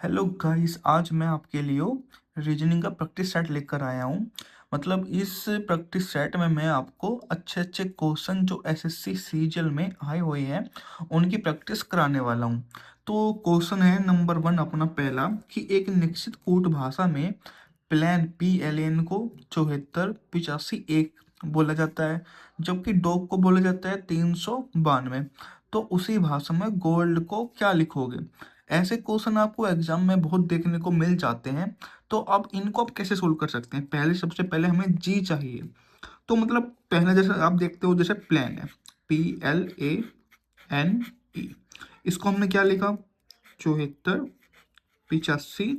Hello guys, आज मैं आपके लिए रीजनिंग का प्रैक्टिस सेट लेकर आया हूँ। मतलब इस प्रैक्टिस सेट में मैं आपको अच्छे अच्छे क्वेश्चन जो एसएससी सीजीएल में आए हुए हैं उनकी प्रैक्टिस कराने वाला हूँ। तो क्वेश्चन है नंबर 1 अपना पहला कि एक निश्चित कूट भाषा में प्लेन PLN को 74 85 1 बोला जाता है, जबकि डॉग को बोला जाता है 392। तो उसी भाषा में गोल्ड को क्या लिखोगे? ऐसे क्वेश्चन आपको एग्जाम में बहुत देखने को मिल जाते हैं। तो अब इनको आप कैसे सोल्व कर सकते हैं? सबसे पहले हमें जी चाहिए। तो मतलब पहला जैसे आप देखते हो, जैसे प्लेन है PLANE, इसको हमने क्या लिखा? 74 85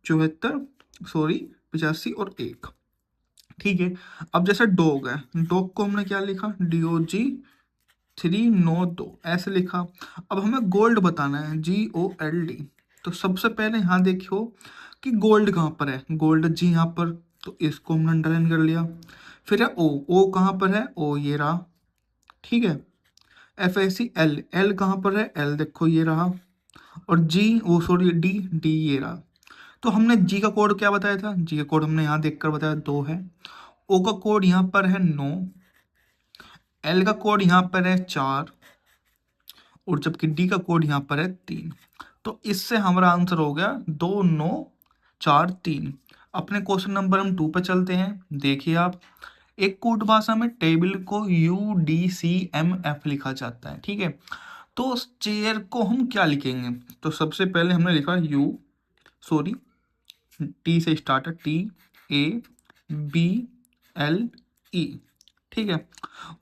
74 सॉरी 85 और 1। ठीक है। अब जैसे डॉग है, डॉग को हमने क्या लिखा? DOG 392 ऐसे लिखा। अब हमें गोल्ड बताना है, GOLD। तो सबसे पहले यहाँ देखियो कि गोल्ड कहाँ पर है। गोल्ड जी यहाँ पर, तो इसको हमने अंडरलाइन कर लिया। फिर है ओ, ओ कहाँ पर है? ओ ये रहा। ठीक है। FAC एल, एल कहाँ पर है? एल देखो ये रहा। और जी, ओ सॉरी डी, डी ये रहा। तो हमने जी का कोड क्या बताया था? जी का कोड हमने यहाँ देखकर बताया 2 है। ओ का कोड यहाँ पर है 9। एल का कोड यहाँ पर है 4। और जबकि डी का कोड यहाँ पर है 3। तो इससे हमारा आंसर हो गया 2 9 4 3। अपने क्वेश्चन नंबर हम 2 पे चलते हैं। देखिए आप, एक कूट भाषा में टेबल को UDCMF लिखा जाता है। ठीक है। तो उस चेयर को हम क्या लिखेंगे? तो सबसे पहले हमने लिखा सॉरी टी से स्टार्ट है, TABLE। ठीक है।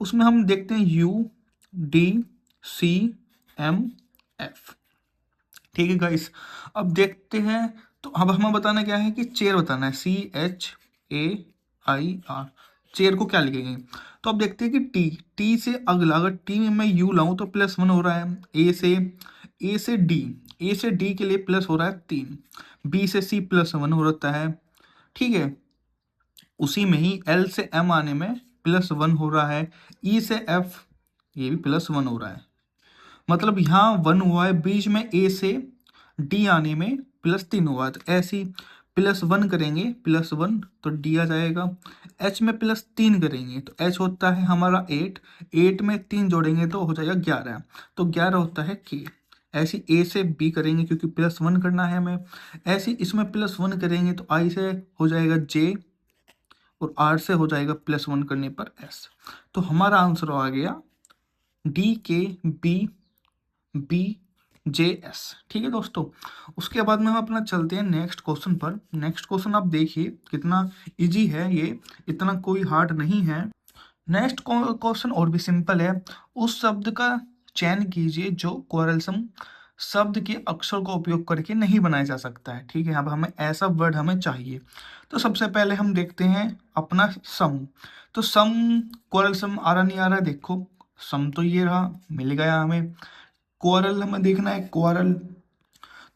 उसमें हम देखते हैं UDCMF। ठीक है गाइस। अब देखते हैं। तो अब हमें बताना क्या है कि चेयर बताना है, CHAIR। चेयर को क्या लिखेंगे? तो अब देखते हैं कि टी से अगला, अगर टी में मैं यू लाऊं तो +1 हो रहा है। ए से डी के लिए प्लस हो रहा है 3। बी से सी +1 हो रहा है। ठीक है। उसी में ही एल से एम आने में +1 हो रहा है। ई से एफ, ये भी +1 हो रहा है। मतलब यहाँ 1 हुआ है। बीच में ए से डी आने में +3 हुआ है। तो ऐसे ही +1 करेंगे, +1 तो डी आ जाएगा। एच में +3 करेंगे तो एच होता है हमारा 8। 8 में 3 जोड़ेंगे तो हो जाएगा 11। तो 11 होता है के। ऐसे ए से बी करेंगे क्योंकि +1 करना है हमें। ऐसे इसमें +1 करेंगे तो आई से हो जाएगा जे, और आर से हो जाएगा +1 करने पर एस। तो हमारा आंसर आ गया DKBJS। ठीक है दोस्तों। उसके बाद में हम अपना चलते हैं नेक्स्ट क्वेश्चन पर। नेक्स्ट क्वेश्चन आप देखिए कितना इजी है, ये इतना कोई हार्ड नहीं है। नेक्स्ट क्वेश्चन और भी सिंपल है। उस शब्द का चयन कीजिए जो क्वेरलसम शब्द के अक्षर का उपयोग करके नहीं बनाया जा सकता है। ठीक है। अब हमें ऐसा वर्ड हमें चाहिए। तो सबसे पहले हम देखते हैं अपना सम। तो सम, क्वेरलसम आ रहा नहीं आ रहा? देखो, सम तो ये रहा, मिल गया हमें। क्वारल हमें देखना है, क्वारल।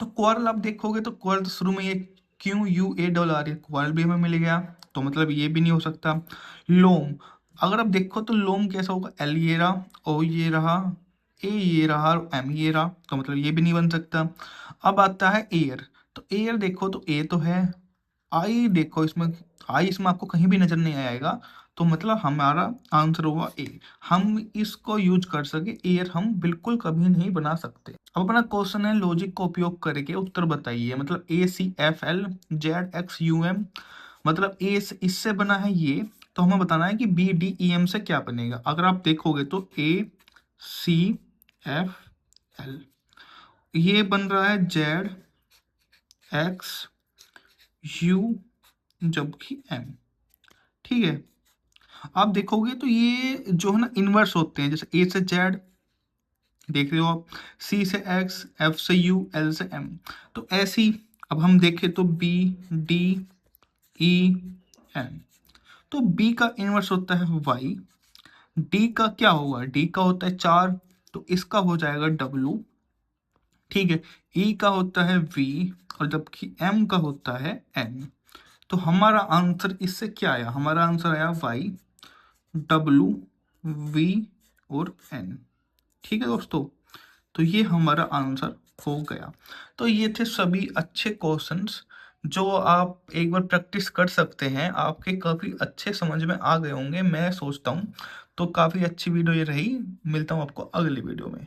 तो क्वारल आप देखोगे तो क्वारल तो शुरू में ये QUA आ रही है, क्वारल भी हमें मिल गया। तो मतलब ये भी नहीं हो सकता। लोम, अगर आप देखो तो लोम कैसा होगा? L ये रहा, O ये रहा, A ये रहा और M ये रहा। तो मतलब ये भी नहीं बन सकता। अब आता है एयर। तो एयर देखो तो A तो है। आई देखो, इसमें आई इसमें आपको कहीं भी नजर नहीं आएगा। तो मतलब हमारा आंसर हुआ ए। हम इसको यूज कर सके, एयर हम बिल्कुल कभी नहीं बना सकते। अब अपना क्वेश्चन है लॉजिक का उपयोग करके उत्तर बताइए। मतलब ACFLZXUM, मतलब ए से इससे बना है ये। तो हमें बताना है कि BDEM से क्या बनेगा। अगर आप देखोगे तो ACFL, ये बन रहा है ZXU, जबकि M। ठीक है। आप देखोगे तो ये जो है ना इनवर्स होते हैं, जैसे A से Z देख रहे हो आप, C से X, F से U, L से M। तो ऐसी अब हम देखें तो BDEM। तो B का इनवर्स होता है Y। D का क्या होगा? D का होता है 4, तो इसका हो जाएगा W। ठीक है। E का होता है V, और जबकि M का होता है N। तो हमारा आंसर इससे क्या आया? हमारा आंसर आया Y, W, V और N। ठीक है दोस्तों। तो ये हमारा आंसर हो गया। तो ये थे सभी अच्छे क्वेश्चंस जो आप एक बार प्रैक्टिस कर सकते हैं, आपके काफ़ी अच्छे समझ में आ गए होंगे मैं सोचता हूँ। तो काफ़ी अच्छी वीडियो ये रही, मिलता हूँ आपको अगली वीडियो में।